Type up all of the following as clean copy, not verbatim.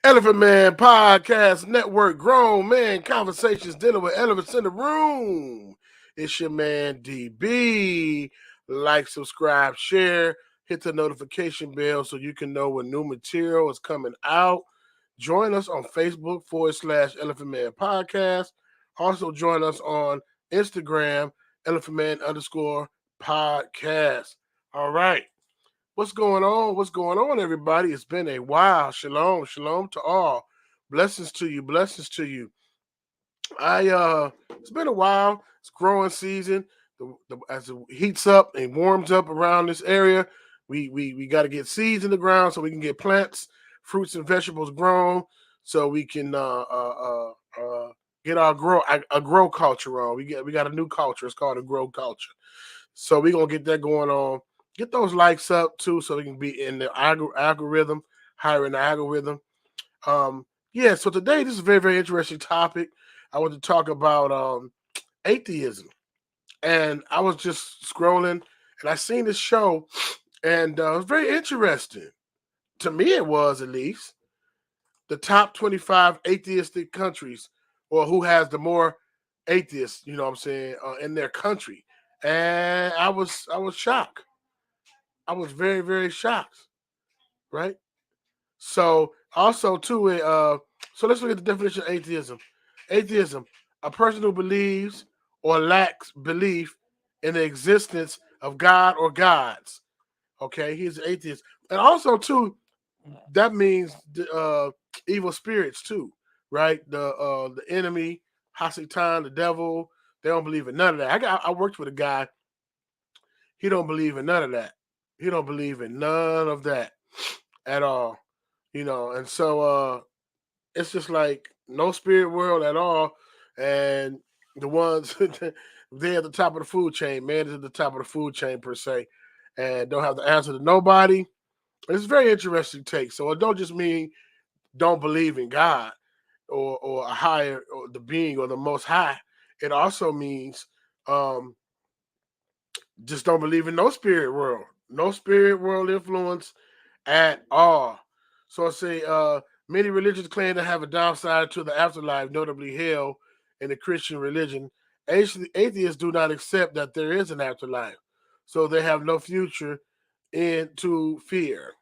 Elephant Man Podcast Network, grown man conversations dealing with elephants in the room. It's your man DB. Like, subscribe, share, hit the notification bell so you can know when new material is coming out. Join us on Facebook /Elephant Man Podcast. Also join us on Instagram, Elephant Man _podcast. All right. What's going on? What's going on, everybody? It's been a while. Shalom, shalom to all. Blessings to you, blessings to you. It's been a while. It's growing season. As it heats up and warms up around this area, we got to get seeds in the ground so we can get plants, fruits, and vegetables grown, so we can get our grow culture on. We got a new culture. It's called a grow culture. So we're gonna get that going on. Get those likes up too, so we can be in the algorithm, higher in the algorithm. So today this is a very, very interesting topic. I want to talk about atheism. And I was just scrolling and I seen this show, and it was very interesting. To me, it was, at least, the top 25 atheistic countries, or who has the more atheists, you know what I'm saying, in their country. And I was shocked. I was very, very shocked, right? So also too, so let's look at the definition of atheism. Atheism, a person who believes or lacks belief in the existence of God or gods. Okay, he's an atheist. And also too, that means evil spirits too, right? The enemy, Hasatan, the devil. They don't believe in none of that. I worked with a guy. He don't believe in none of that. He don't believe in none of that at all, and so it's just like no spirit world at all. And the ones they're at the top of the food chain, man is at the top of the food chain per se, and don't have the answer to nobody. It's a very interesting take. So it don't just mean don't believe in God or a higher, or the being, or the most high. It also means just don't believe in no spirit world influence at all. So I say many religions claim to have a downside to the afterlife, notably hell in the Christian religion. Atheists do not accept that there is an afterlife, so they have no future into fear.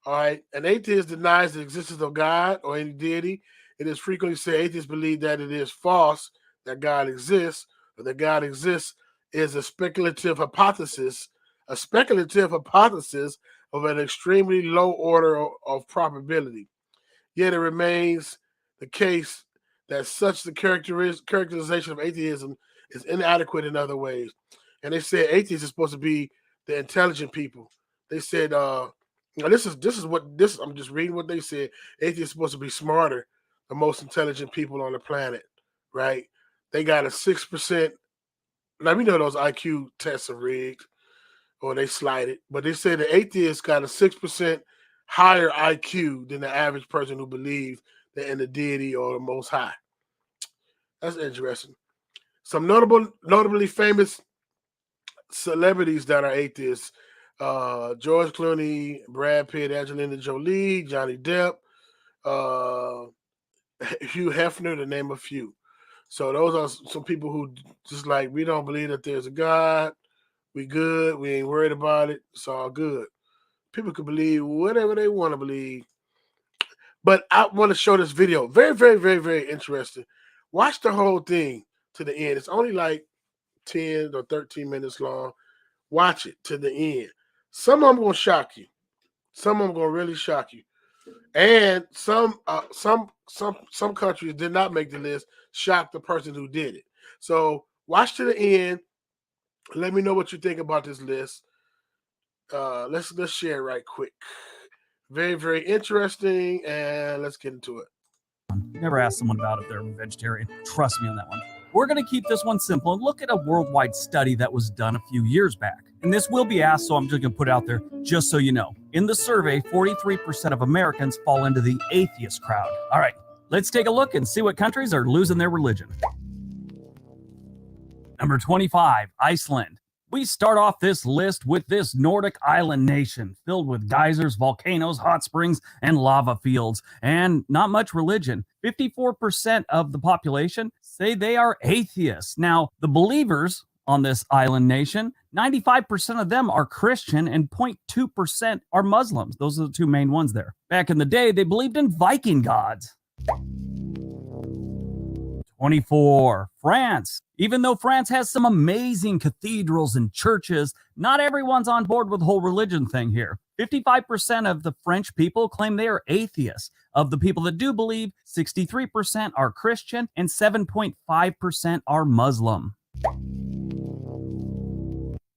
All right. An atheist denies the existence of God or any deity. It is frequently said atheists believe that it is false that God exists, or that God exists is a speculative hypothesis of an extremely low order of probability. Yet it remains the case that such the characterization of atheism is inadequate in other ways. And they said atheists are supposed to be the intelligent people. They said, this is what I'm just reading what they said. Atheists are supposed to be smarter, the most intelligent people on the planet, right? They got a 6%. Now, we know those IQ tests are rigged or they slighted, but they say the atheists got a 6% higher IQ than the average person who believes in the deity or the Most High. That's interesting. Some notably famous celebrities that are atheists: George Clooney, Brad Pitt, Angelina Jolie, Johnny Depp, Hugh Hefner, to name a few. So those are some people who just like, we don't believe that there's a God. We good. We ain't worried about it. It's all good. People can believe whatever they want to believe. But I want to show this video. Very, very, very, very interesting. Watch the whole thing to the end. It's only like 10 or 13 minutes long. Watch it to the end. Some of them going to shock you. Some of them going to really shock you. And some countries did not make the list, shocked the person who did it. So watch to the end. Let me know what you think about this list. Let's share it right quick. Very, very interesting, and let's get into it. Never ask someone about if they're a vegetarian. Trust me on that one. We're going to keep this one simple and look at a worldwide study that was done a few years back. And this will be asked, so I'm just going to put it out there just so you know. In the survey, 43% of Americans fall into the atheist crowd. All right, let's take a look and see what countries are losing their religion. Number 25, Iceland. We start off this list with this Nordic island nation filled with geysers, volcanoes, hot springs, and lava fields, and not much religion. 54% of the population say they are atheists. Now, the believers on this island nation, 95% of them are Christian and 0.2% are Muslims. Those are the two main ones there. Back in the day, they believed in Viking gods. 24. France. Even though France has some amazing cathedrals and churches, not everyone's on board with the whole religion thing here. 55% of the French people claim they are atheists. Of the people that do believe, 63% are Christian and 7.5% are Muslim.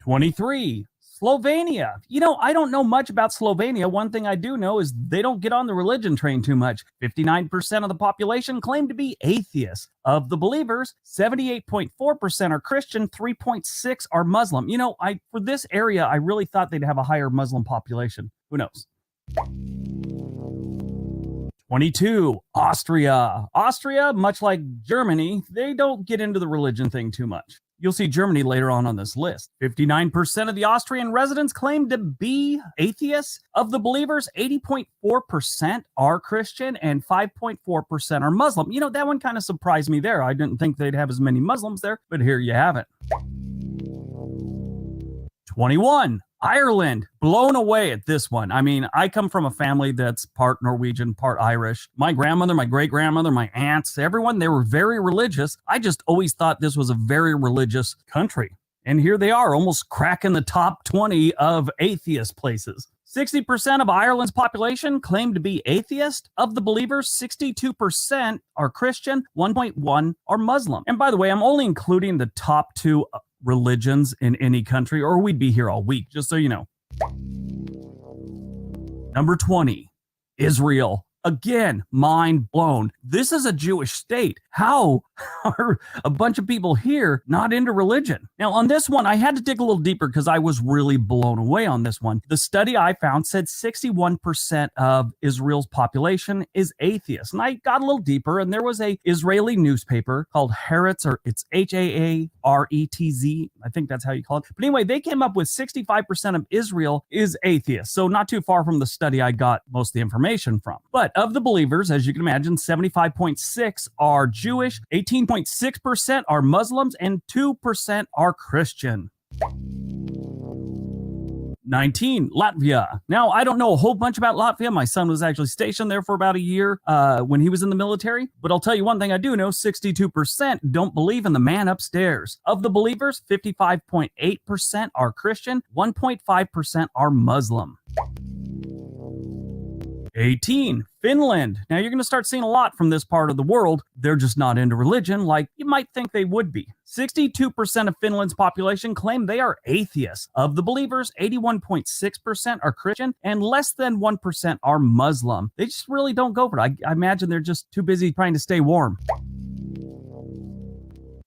23. Slovenia. I don't know much about Slovenia. One thing I do know is they don't get on the religion train too much. 59% of the population claim to be atheists. Of the believers, 78.4% are Christian, 3.6% are Muslim. For this area, I really thought they'd have a higher Muslim population. Who knows? 22. Austria. Austria, much like Germany, they don't get into the religion thing too much. You'll see Germany later on this list. 59% of the Austrian residents claim to be atheists. Of the believers, 80.4% are Christian and 5.4% are Muslim. That one kind of surprised me there. I didn't think they'd have as many Muslims there, but here you have it. 21. Ireland. Blown away at this one. I come from a family that's part Norwegian, part Irish. My grandmother, my great-grandmother, my aunts, everyone, they were very religious. I just always thought this was a very religious country. And here they are, almost cracking the top 20 of atheist places. 60% of Ireland's population claim to be atheist. Of the believers, 62% are Christian, 1.1% are Muslim. And by the way, I'm only including the top 2 religions in any country, or we'd be here all week, just so you know. Number 20, Israel. Again, mind blown. This is a Jewish state. How are a bunch of people here not into religion? Now, on this one, I had to dig a little deeper because I was really blown away on this one. The study I found said 61% of Israel's population is atheist. And I got a little deeper, and there was a Israeli newspaper called Haaretz, or it's Haaretz. I think that's how you call it. But anyway, they came up with 65% of Israel is atheist. So not too far from the study I got most of the information from. But of the believers, as you can imagine, 75.6% are Jewish, 18.6% are Muslims, and 2% are Christian. 19, Latvia. Now, I don't know a whole bunch about Latvia. My son was actually stationed there for about a year when he was in the military. But I'll tell you one thing I do know, 62% don't believe in the man upstairs. Of the believers, 55.8% are Christian, 1.5% are Muslim. 18, Finland. Now, you're going to start seeing a lot from this part of the world. They're just not into religion like you might think they would be. 62% of Finland's population claim they are atheists. Of the believers, 81.6% are Christian and less than 1% are Muslim. They just really don't go for it. I imagine they're just too busy trying to stay warm.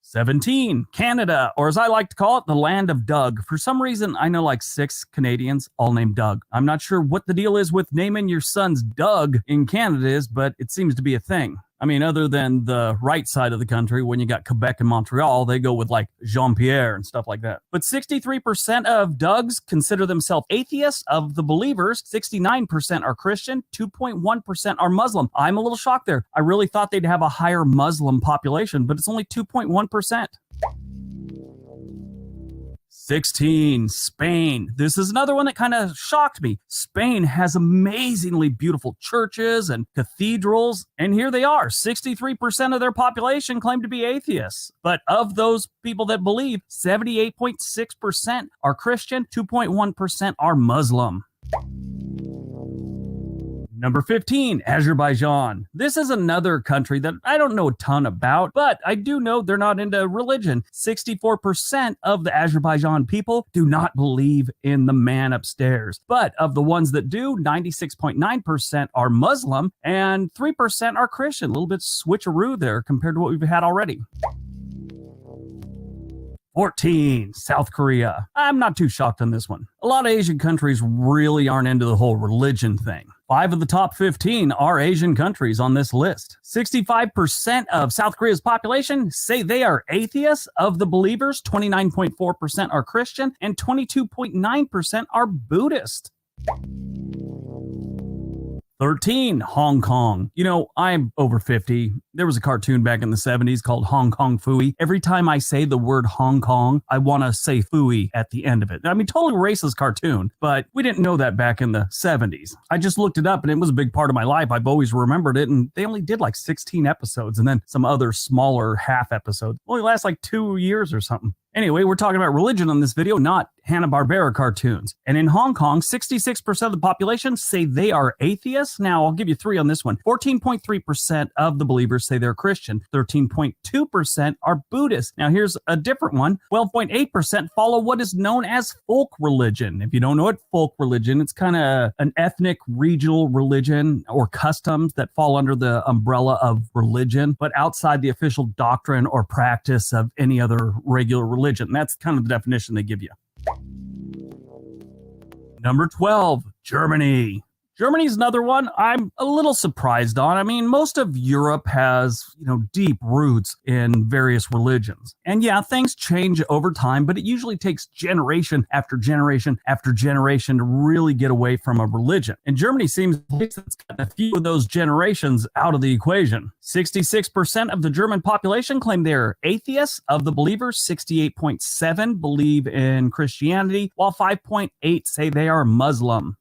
17, Canada, or as I like to call it, the land of Doug. For some reason, I know like 6 Canadians all named Doug. I'm not sure what the deal is with naming your sons Doug in Canada is, but it seems to be a thing. Other than the right side of the country, when you got Quebec and Montreal, they go with like Jean-Pierre and stuff like that. But 63% of Dougs consider themselves atheists. Of the believers, 69% are Christian, 2.1% are Muslim. I'm a little shocked there. I really thought they'd have a higher Muslim population, but it's only 2.1%. 16, Spain. This is another one that kind of shocked me. Spain has amazingly beautiful churches and cathedrals, and here they are. 63% of their population claim to be atheists. But of those people that believe, 78.6% are Christian, 2.1% are Muslim. Number 15, Azerbaijan. This is another country that I don't know a ton about, but I do know they're not into religion. 64% of the Azerbaijan people do not believe in the man upstairs. But of the ones that do, 96.9% are Muslim and 3% are Christian. A little bit switcheroo there compared to what we've had already. 14, South Korea. I'm not too shocked on this one. A lot of Asian countries really aren't into the whole religion thing. 5 of the top 15 are Asian countries on this list. 65% of South Korea's population say they are atheists. Of the believers, 29.4% are Christian and 22.9% are Buddhist. 13, Hong Kong. You know, I'm over 50. There was a cartoon back in the 70s called Hong Kong Phooey. Every time I say the word Hong Kong, I want to say Phooey at the end of it. I mean, totally racist cartoon, but we didn't know that back in the 70s. I just looked it up and it was a big part of my life. I've always remembered it, and they only did like 16 episodes and then some other smaller half episodes. Only last like 2 years or something. Anyway, we're talking about religion on this video, not Hanna-Barbera cartoons. And in Hong Kong, 66% of the population say they are atheists. Now, I'll give you 3 on this one. 14.3% of the believers say they're Christian. 13.2% are Buddhist. Now, here's a different one. 12.8% follow what is known as folk religion. If you don't know what folk religion, it's kind of an ethnic, regional religion or customs that fall under the umbrella of religion, but outside the official doctrine or practice of any other regular religion. That's kind of the definition they give you. Number 12, Germany. Germany's another one I'm a little surprised on. I mean, most of Europe has, deep roots in various religions. And yeah, things change over time, but it usually takes generation after generation after generation to really get away from a religion. And Germany seems like it's gotten a few of those generations out of the equation. 66% of the German population claim they're atheists. Of the believers, 68.7 believe in Christianity, while 5.8 say they are Muslim.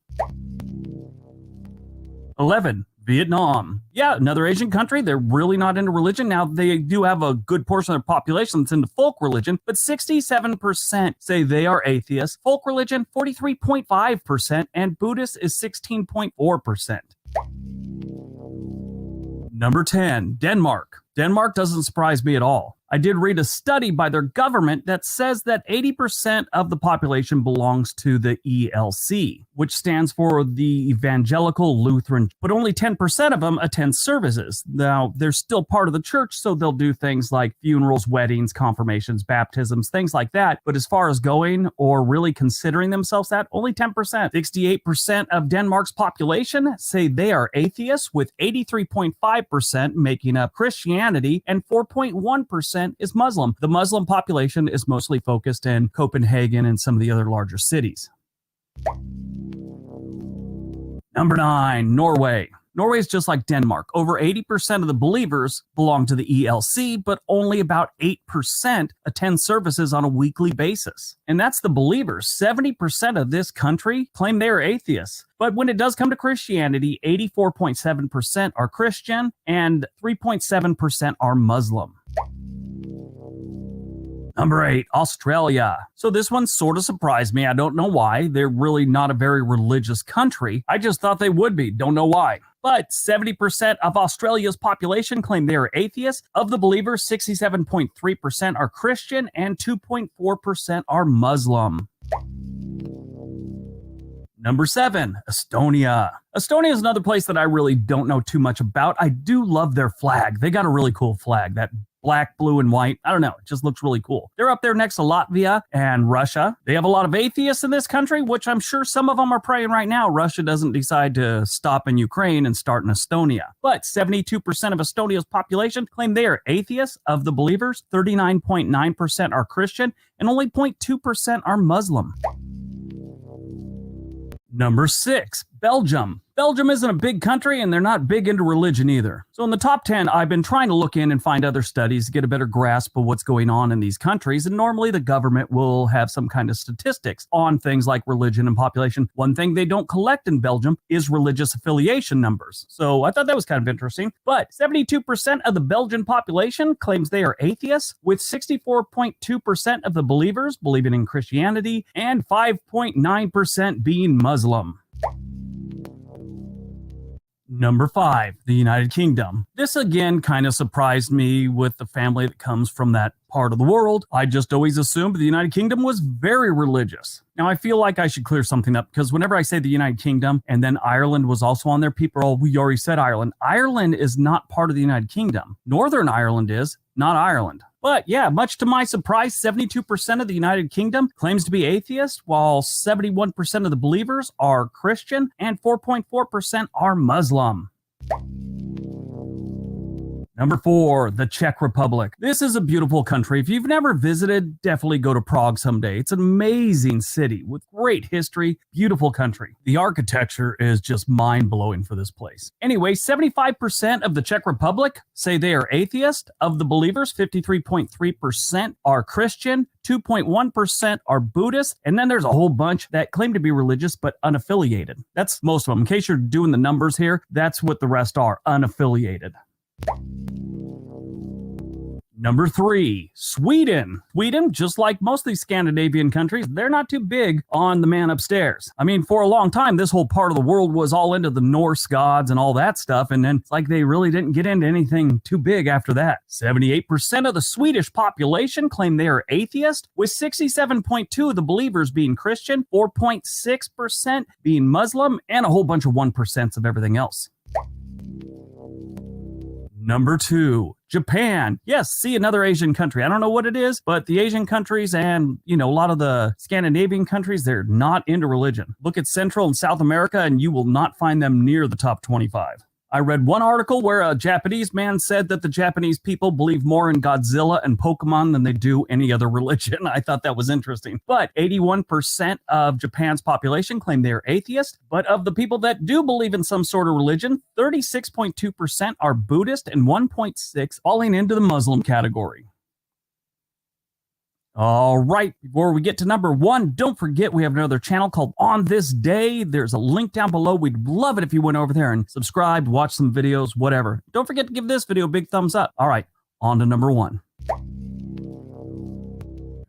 11, Vietnam. Yeah, another Asian country. They're really not into religion. Now, they do have a good portion of their population that's into folk religion, but 67% say they are atheists. Folk religion, 43.5%, and Buddhist is 16.4%. Number 10, Denmark. Denmark doesn't surprise me at all. I did read a study by their government that says that 80% of the population belongs to the ELC, which stands for the Evangelical Lutheran, but only 10% of them attend services. Now, they're still part of the church, so they'll do things like funerals, weddings, confirmations, baptisms, things like that. But as far as going or really considering themselves that, only 10%. 68% of Denmark's population say they are atheists, with 83.5% making up Christianity and 4.1% is Muslim. The Muslim population is mostly focused in Copenhagen and some of the other larger cities. Number 9, Norway. Norway is just like Denmark. Over 80% of the believers belong to the ELC, but only about 8% attend services on a weekly basis. And that's the believers. 70% of this country claim they are atheists. But when it does come to Christianity, 84.7% are Christian and 3.7% are Muslim. Number 8, Australia. So this one sort of surprised me. I don't know why. They're really not a very religious country. I just thought they would be. Don't know why. But 70% of Australia's population claim they are atheists. Of the believers, 67.3% are Christian and 2.4% are Muslim. Number 7, Estonia. Estonia is another place that I really don't know too much about. I do love their flag. They got a really cool flag, that black, blue, and white. I don't know. It just looks really cool. They're up there next to Latvia and Russia. They have a lot of atheists in this country, which I'm sure some of them are praying right now Russia doesn't decide to stop in Ukraine and start in Estonia. But 72% of Estonia's population claim they are atheists. Of the believers, 39.9% are Christian and only 0.2% are Muslim. Number 6, Belgium. Belgium isn't a big country and they're not big into religion either. So in the top 10, I've been trying to look in and find other studies to get a better grasp of what's going on in these countries. And normally the government will have some kind of statistics on things like religion and population. One thing they don't collect in Belgium is religious affiliation numbers. So I thought that was kind of interesting. But 72% of the Belgian population claims they are atheists, with 64.2% of the believers believing in Christianity and 5.9% being Muslim. Number 5, the United Kingdom. This again kind of surprised me with the family that comes from that part of the world. I just always assumed the United Kingdom was very religious. Now, I feel like I should clear something up, because whenever I say the United Kingdom and then Ireland was also on there, people are all, we already said Ireland. Ireland is not part of the United Kingdom. Northern Ireland is, not Ireland. But yeah, much to my surprise, 72% of the United Kingdom claims to be atheist, while 71% of the believers are Christian and 4.4% are Muslim. Number 4, the Czech Republic. This is a beautiful country. If you've never visited, definitely go to Prague someday. It's an amazing city with great history, beautiful country. The architecture is just mind-blowing for this place. Anyway, 75% of the Czech Republic say they are atheist. Of the believers, 53.3% are Christian, 2.1% are Buddhist, and then there's a whole bunch that claim to be religious but unaffiliated. That's most of them. In case you're doing the numbers here, that's what the rest are, unaffiliated. Number 3, Sweden. Sweden, just like most of these Scandinavian countries, they're not too big on the man upstairs. I mean, for a long time, this whole part of the world was all into the Norse gods and all that stuff, and then it's like they really didn't get into anything too big after that. 78% of the Swedish population claim they are atheist, with 67.2% of the believers being Christian, 4.6% being Muslim, and a whole bunch of 1% of everything else. Number 2, Japan. Yes, see, another Asian country. I don't know what it is, but the Asian countries and, a lot of the Scandinavian countries, they're not into religion. Look at Central and South America and you will not find them near the top 25. I read one article where a Japanese man said that the Japanese people believe more in Godzilla and Pokemon than they do any other religion. I thought that was interesting. But 81% of Japan's population claim they are atheist. But of the people that do believe in some sort of religion, 36.2% are Buddhist and 1.6% falling into the Muslim category. All right, before we get to number 1, don't forget we have another channel called On This Day. There's a link down below. We'd love it if you went over there and subscribed, watched some videos, whatever. Don't forget to give this video a big thumbs up. All right, on to number 1.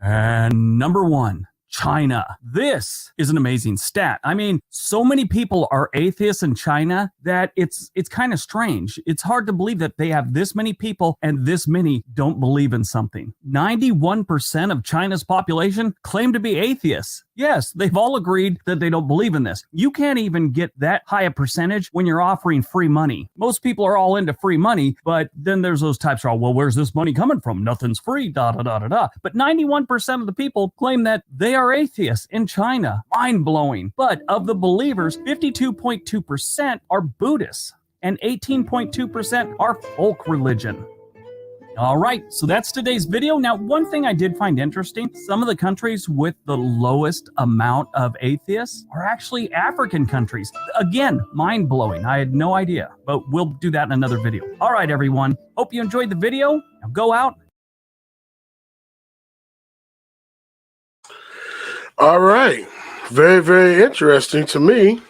And number 1, China. This is an amazing stat. I mean, so many people are atheists in China that it's kind of strange. It's hard to believe that they have this many people and this many don't believe in something. 91% of China's population claim to be atheists. Yes, they've all agreed that they don't believe in this. You can't even get that high a percentage when you're offering free money. Most people are all into free money, but then there's those types who are, well, where's this money coming from? Nothing's free, da da da da da. But 91% of the people claim that they are atheists in China. Mind-blowing. But of the believers, 52.2% are Buddhists and 18.2% are folk religion. All right, so that's today's video. Now, one thing I did find interesting, some of the countries with the lowest amount of atheists are actually African countries. Again, mind-blowing. I had no idea, but we'll do that in another video. All right, everyone. Hope you enjoyed the video. Now go out. All right. Very, very interesting to me.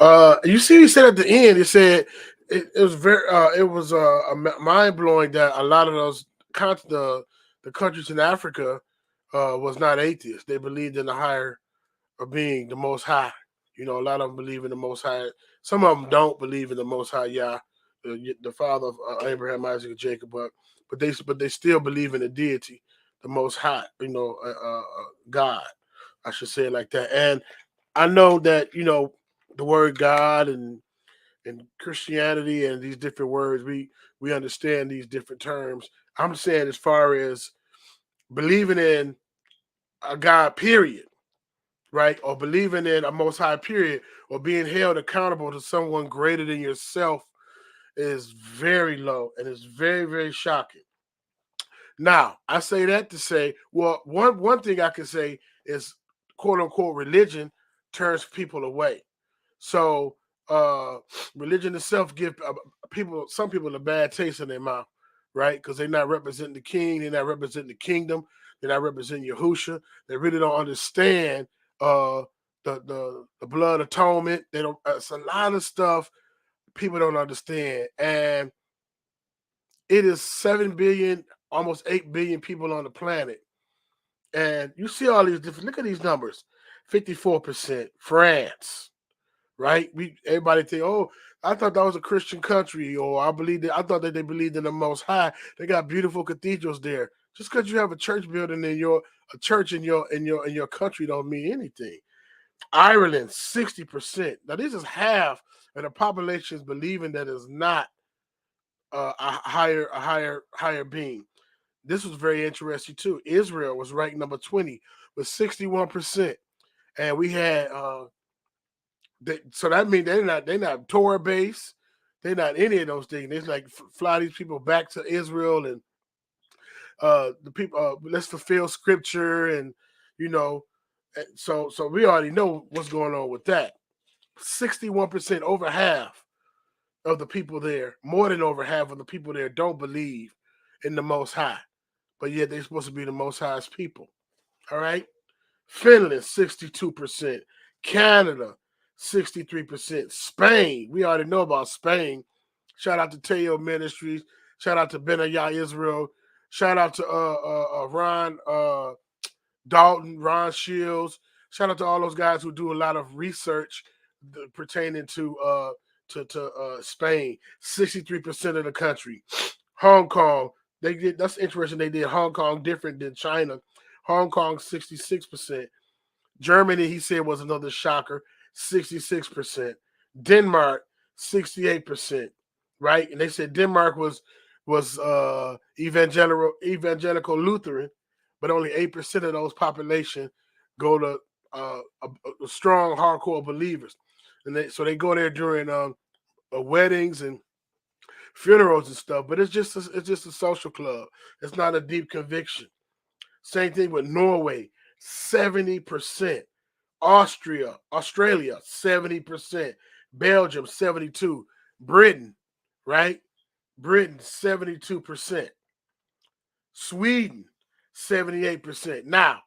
You see, he said at the end, he said, it was mind blowing that a lot of those the countries in Africa was not atheist. They believed in the higher being, the Most High. A lot of them believe in the Most High. Some of them don't believe in the Most High Yah, the Father of Abraham, Isaac, and Jacob. But they still believe in the deity, the Most High. God, I should say it like that. And I know that the word God and Christianity and these different words, we understand these different terms. I'm saying as far as believing in a God, period, right? Or believing in a Most High, period, or being held accountable to someone greater than yourself is very low and it's very, very shocking. Now, I say that to say, well, one thing I can say is, quote unquote, religion turns people away. So religion itself gives some people a bad taste in their mouth, right? Because they're not representing the king, they're not representing the kingdom, they're not representing Yahusha. They really don't understand the blood atonement. They don't. It's a lot of stuff people don't understand, and it is 7 billion, almost 8 billion people on the planet, and you see all these different. Look at these numbers: 54%, France. Right? Everybody think, oh, I thought that was a Christian country, or I thought that they believed in the Most High. They got beautiful cathedrals there. Just because you have a church building in a church in your country don't mean anything. Ireland, 60%. Now this is half of the population is believing that is not a higher being. This was very interesting too. Israel was ranked number 20 with 61%. And we had so that means they're not Torah based. They're not any of those things. They like fly these people back to Israel and the people let's fulfill scripture and you know so we already know what's going on with that. 61%, over half of the people there, more than over half of the people there don't believe in the Most High, but yet they're supposed to be the Most High's people. All right. Finland, 62%. Canada, 63%. Spain, we already know about Spain. Shout out to Teo Ministries. Shout out to Benayah Israel. Shout out to Ron Dalton, Ron Shields. Shout out to all those guys who do a lot of research pertaining to Spain. 63% of the country. Hong Kong, that's interesting. They did Hong Kong different than China. Hong Kong, 66%. Germany, he said, was another shocker, 66%. Denmark, 68%. Right? And they said Denmark was evangelical Lutheran, but only 8% of those population go to a strong, hardcore believers. And they go there during weddings and funerals and stuff. But it's just a social club. It's not a deep conviction. Same thing with Norway, 70%. Australia, 70%. Belgium, 72%. Britain, right? Britain, 72%. Sweden, 78%. Now,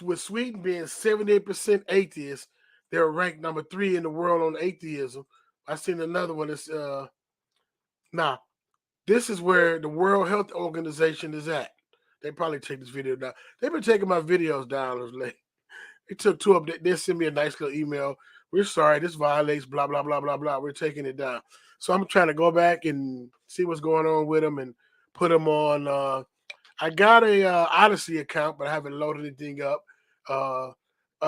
with Sweden being 78% atheist, they're ranked number 3 in the world on atheism. I seen another one. It's now, this is where the World Health Organization is at. They probably take this video down. They've been taking my videos down of late. They took 2 of them. They sent me a nice little email. We're sorry, this violates blah, blah, blah, blah, blah. We're taking it down. So I'm trying to go back and see what's going on with them and put them on. I got a Odyssey account, but I haven't loaded anything up.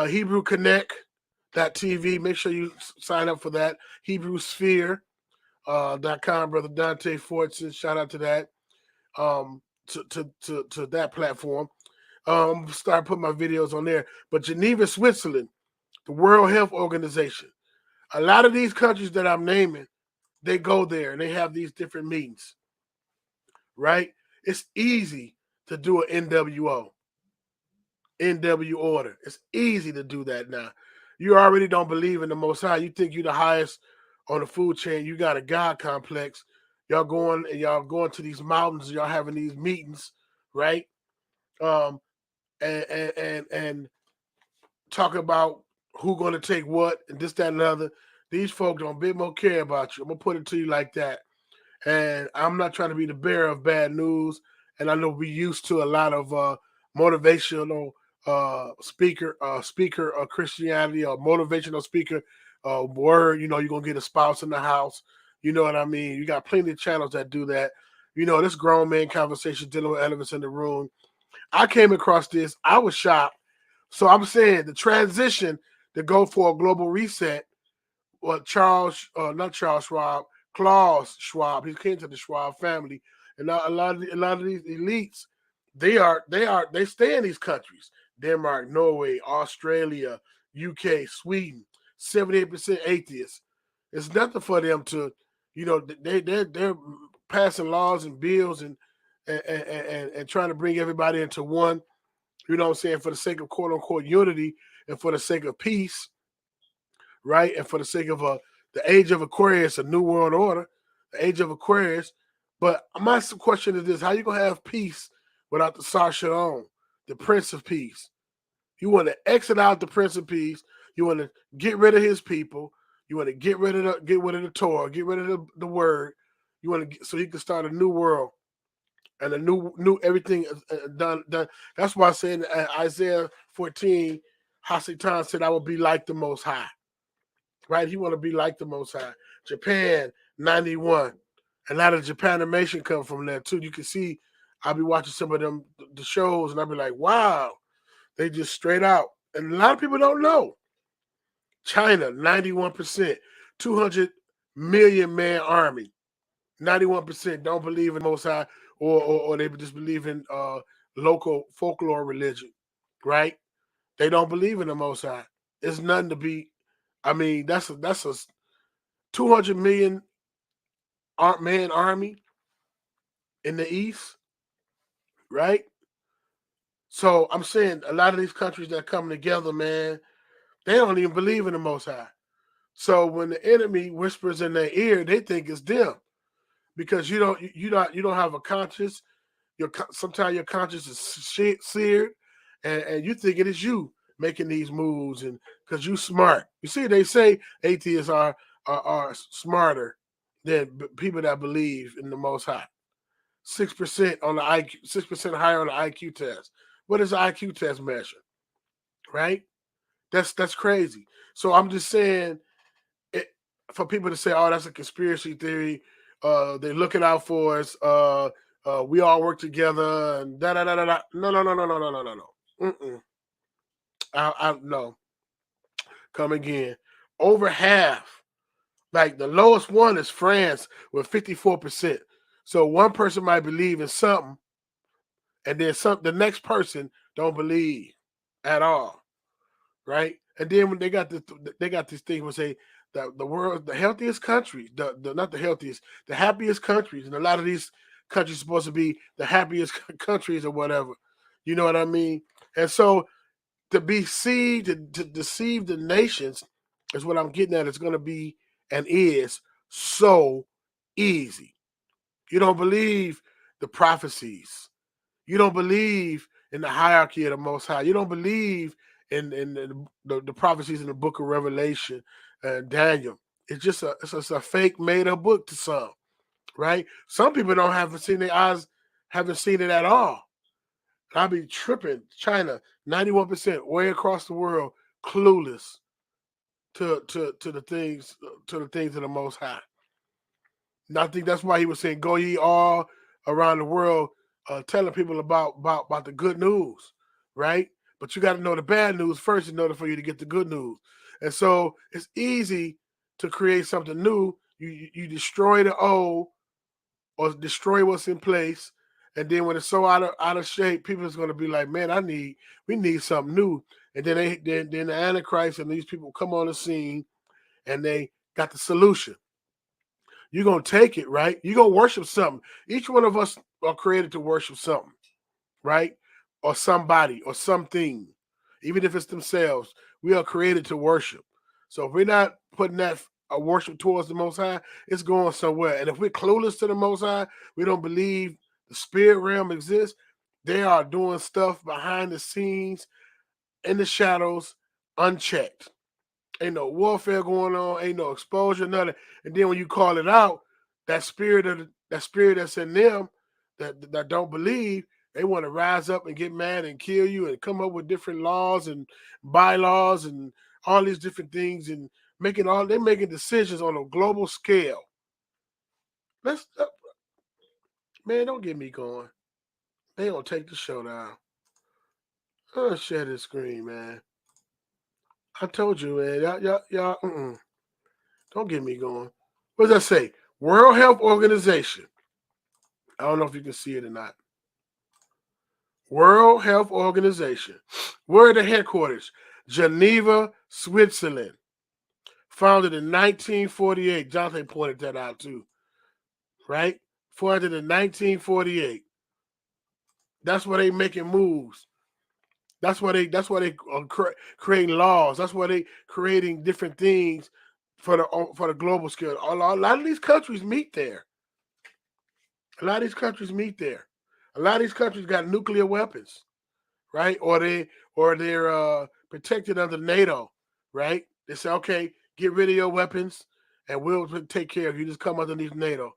Hebrew Connect.tv. Make sure you sign up for that. HebrewSphere.com. Brother Dante Fortson. Shout out to that. To that platform. Start putting my videos on there. But Geneva, Switzerland, the World Health Organization. A lot of these countries that I'm naming, they go there and they have these different meetings. Right? It's easy to do an NWO. NW order. It's easy to do that now. You already don't believe in the Most High. You think you're the highest on the food chain. You got a God complex. Y'all going to these mountains. Y'all having these meetings, right? And talk about who going to take what and this, that, and the other. These folks don't a bit more care about you. I'm gonna put it to you like that. And I'm not trying to be the bearer of bad news. And I know we used to a lot of motivational speaker Christianity or motivational speaker word. You know, you're gonna get a spouse in the house. You know what I mean? You got plenty of channels that do that. You know, this grown man conversation dealing with elephants in the room. I came across this. I was shocked. So I'm saying the transition to go for a global reset. Well, Klaus Schwab. He came to the Schwab family, and a lot of these elites, they stay in these countries: Denmark, Norway, Australia, UK, Sweden. 78% atheists. It's nothing for them to, you know, they're passing laws and bills and trying to bring everybody into one. You know what I'm saying? For the sake of quote unquote unity and for the sake of peace. Right? And for the sake of the age of Aquarius, a new world order, the age of Aquarius. But my question is this: how you gonna have peace without the Sar Shalom, the Prince of Peace? You want to exit out the Prince of Peace. You want to get rid of his people. You want to get rid of the Torah, get rid of the word. You want to so you can start a new world and a new everything done. That's why I said in Isaiah 14, Hasatan said, "I will be like the Most High." Right? He want to be like the Most High. Japan, 91. A lot of Japanimation come from there too. You can see, I'll be watching some of them, the shows, and I'll be like, wow, they just straight out. And a lot of people don't know. China, 91%, 200 million man army. 91% don't believe in the Most High or they just believe in local folklore religion, right? They don't believe in the Most High. It's nothing to be. I mean, that's a 200 million man army in the East, right? So I'm saying a lot of these countries that come together, man, they don't even believe in the Most High. So when the enemy whispers in their ear, they think it's them because you don't have a conscience. Sometimes your conscience is seared, and you think it is you making these moves, and because you smart. You see, they say atheists are smarter than people that believe in the Most High. 6% on the IQ, 6% higher on the IQ test. What is the IQ test measure? Right? That's crazy. So I'm just saying, for people to say, "Oh, that's a conspiracy theory," they're looking out for us. We all work together, and da da da da da. No. No. Come again. Over half. Like the lowest one is France with 54%. So one person might believe in something, and then the next person don't believe at all, right? And then when they got this thing where say that the world, the healthiest countries, not the healthiest, the happiest countries, and a lot of these countries are supposed to be the happiest countries or whatever. You know what I mean? And so to deceive the nations is what I'm getting at. It's going to be and is so easy. You don't believe the prophecies. You don't believe in the hierarchy of the Most High. You don't believe in the prophecies in the book of Revelation and Daniel. It's just a fake made up book to some, right? Some people haven't seen their eyes, haven't seen it at all. I be tripping. China, 91% way across the world, clueless to the things of the Most High. And I think that's why he was saying, "Go ye all around the world, telling people about the good news," right? But you got to know the bad news first in order for you to get the good news. And so it's easy to create something new. You destroy the old or destroy what's in place, and then when it's so out of shape, people is going to be like, "Man, we need something new." And then then the Antichrist and these people come on the scene, and they got the solution. You're going to take it, right? You're going to worship something. Each one of us are created to worship something, right? Or somebody or something. Even if it's themselves, we are created to worship. So if we're not putting that worship towards the Most High, it's going somewhere. And if we're clueless to the Most High, we don't believe the spirit realm exists, they are doing stuff behind the scenes, in the shadows, unchecked. Ain't no warfare going on, ain't no exposure, nothing. And then when you call it out, that spirit that's in them that don't believe, they want to rise up and get mad and kill you and come up with different laws and bylaws and all these different things and they're making decisions on a global scale. Man, don't get me going. They gonna take the show down. I'm gonna share this screen, man. I told you, man. Y'all. Don't get me going. What does that say? World Health Organization. I don't know if you can see it or not. World Health Organization. Where are the headquarters? Geneva, Switzerland. Founded in 1948. Jonathan pointed that out too. Right? Founded in 1948. That's why they making moves. That's why they creating laws. That's why they creating different things for the global scale. A lot of these countries meet there. A lot of these countries meet there. A lot of these countries got nuclear weapons, right? Or they're protected under NATO, right? They say, okay, get rid of your weapons, and we'll take care of you. Just come underneath NATO,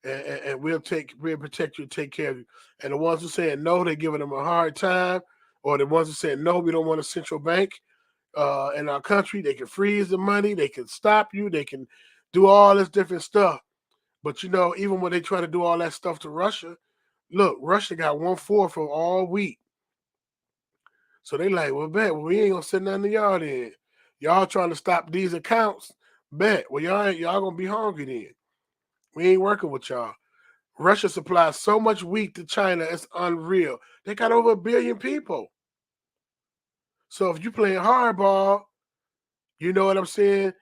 and we'll protect you, and take care of you. And the ones who saying no, they're giving them a hard time. Or the ones who saying no, we don't want a central bank in our country. They can freeze the money. They can stop you. They can do all this different stuff. But even when they try to do all that stuff to Russia, look, Russia got 1/4 of all wheat. So they like, well, we ain't gonna send nothing to y'all then. Y'all trying to stop these accounts, bet. Well, y'all gonna be hungry then. We ain't working with y'all. Russia supplies so much wheat to China, it's unreal. They got over 1 billion people. So if you playing hardball, you know what I'm saying?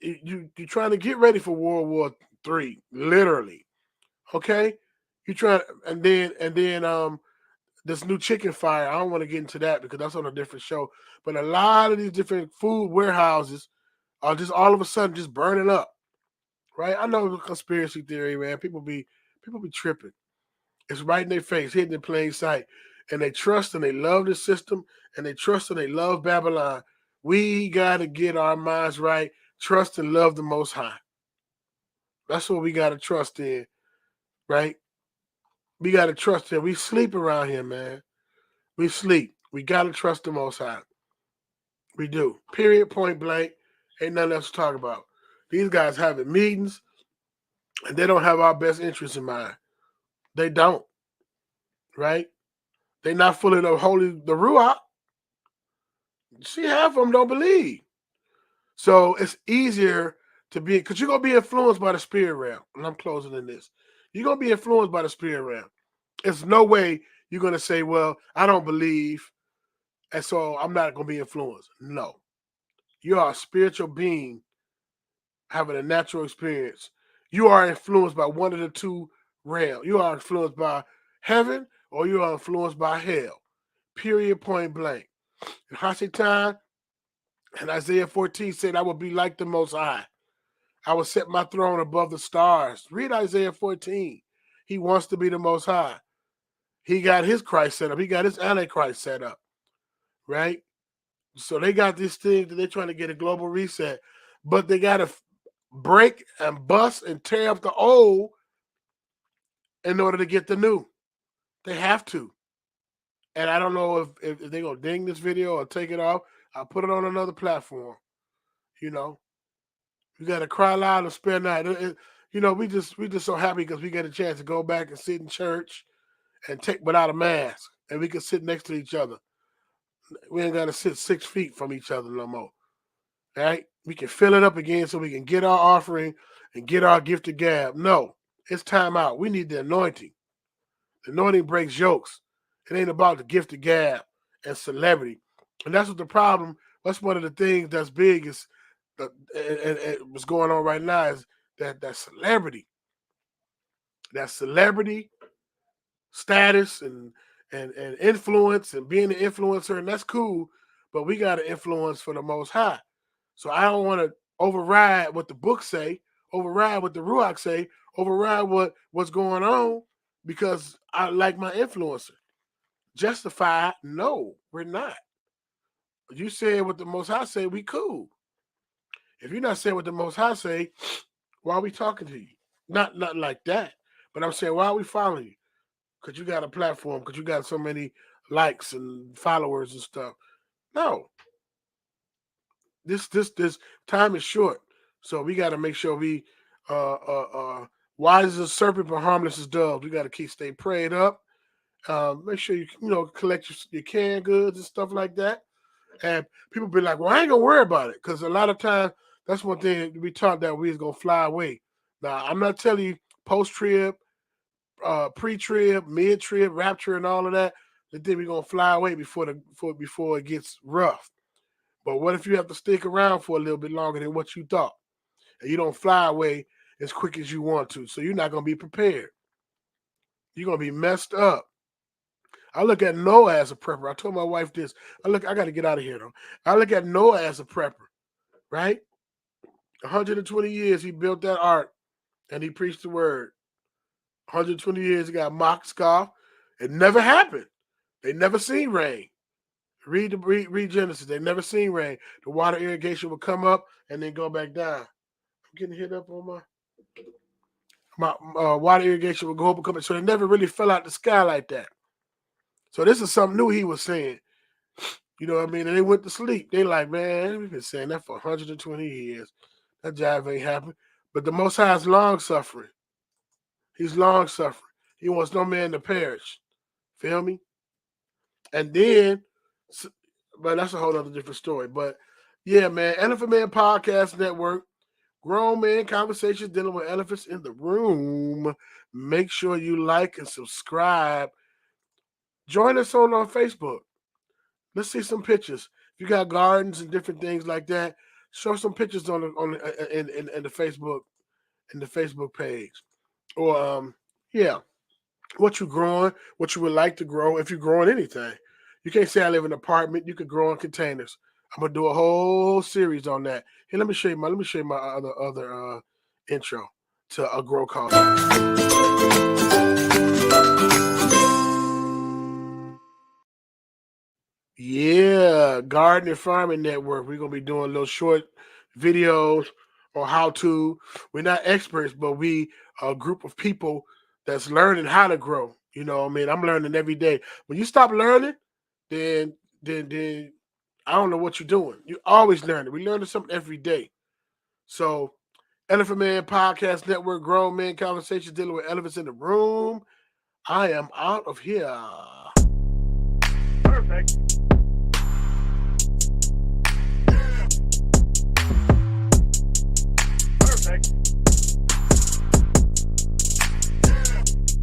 You're trying to get ready for World War III, literally. Okay? You trying, and then this new chicken fire. I don't want to get into that because that's on a different show. But a lot of these different food warehouses are just all of a sudden just burning up. Right? I know the conspiracy theory, man. People be tripping. It's right in their face, hidden in plain sight. And they trust and they love the system, and they trust and they love Babylon. We got to get our minds right, trust and love the Most High. That's what we got to trust in, right? We got to trust in. We sleep around here, man. We sleep. We got to trust the Most High. We do. Period, point blank. Ain't nothing else to talk about. These guys having meetings, and they don't have our best interests in mind. They don't, right? They not fully the Ruach. See, half of them don't believe. So it's easier to be, because you're going to be influenced by the spirit realm. And I'm closing in this. You're going to be influenced by the spirit realm. There's no way you're going to say, well, I don't believe, and so I'm not going to be influenced. No. You are a spiritual being having a natural experience. You are influenced by one of the two realms. You are influenced by heaven or you are influenced by hell. Period, point blank. And Hasatan and Isaiah 14 said, I will be like the Most High. I will set my throne above the stars. Read Isaiah 14. He wants to be the Most High. He got his Christ set up. He got his Antichrist set up, right? So they got this thing that they're trying to get a global reset, but they got to break and bust and tear up the old in order to get the new. They have to. And I don't know if they're going to ding this video or take it off. I'll put it on another platform. You know, you got to cry loud and spare not. You know, we just so happy because we get a chance to go back and sit in church and take without a mask, and we can sit next to each other. We ain't got to sit 6 feet from each other no more. Right? We can fill it up again so we can get our offering and get our gift of gab. No, it's time out. We need the anointing. The anointing breaks yokes. It ain't about the gift of gab and celebrity. And that's what the problem, that's one of the things that's big is, and what's going on right now is that celebrity. That celebrity status and influence and being an influencer, and that's cool, but we got to influence for the Most High. So I don't want to override what the books say, override what the Ruach say, override what's going on because I like my influencer. Justified? No, we're not. You said what the Most High say, we cool. If you're not saying what the Most High say, why are we talking to you? Not like that. But I'm saying, why are we following you? Because you got a platform, because you got so many likes and followers and stuff. No. This time is short. So we got to make sure we wise as a serpent but harmless as doves. We got to stay prayed up. Make sure you collect your canned goods and stuff like that. And people be like, well, I ain't gonna worry about it, because a lot of times that's one thing we taught that we is gonna fly away. Now I'm not telling you post-trib, pre-trib, mid-trib, rapture, and all of that. Then we're gonna fly away before it gets rough. But what if you have to stick around for a little bit longer than what you thought, and you don't fly away as quick as you want to? So you're not gonna be prepared. You're gonna be messed up. I look at Noah as a prepper. I told my wife this. I got to get out of here, though. I look at Noah as a prepper, right? 120 years he built that ark, and he preached the word. 120 years he got mocked, scoffed. It never happened. They never seen rain. Read Genesis. They never seen rain. The water irrigation would come up and then go back down. I'm getting hit up on my water irrigation would go up and come up. So they never really fell out the sky like that. So this is something new he was saying. You know what I mean? And they went to sleep. They like, man, we've been saying that for 120 years. That jive ain't happened. But the Most High is long-suffering. He's long-suffering. He wants no man to perish. Feel me? And then, but that's a whole other different story. But yeah, man, Elephant Man Podcast Network. Grown Man Conversations Dealing with Elephants in the Room. Make sure you like and subscribe. Join us on Facebook. Let's see some pictures. If you got gardens and different things like that, show some pictures in the Facebook page. Or what you growing, what you would like to grow, if you're growing anything. You can't say I live in an apartment. You could grow in containers. I'm gonna do a whole series on that. Here, let me show you my other intro to a grow culture. Yeah, Garden and Farming Network. We're gonna be doing little short videos on how to. We're not experts, but we are a group of people that's learning how to grow. You know what I mean? I'm learning every day. When you stop learning, then I don't know what you're doing. You're always learning. We're learning something every day. So, Elephant Man Podcast Network, Grown Men Conversations Dealing with Elephants in the Room. I am out of here. Perfect.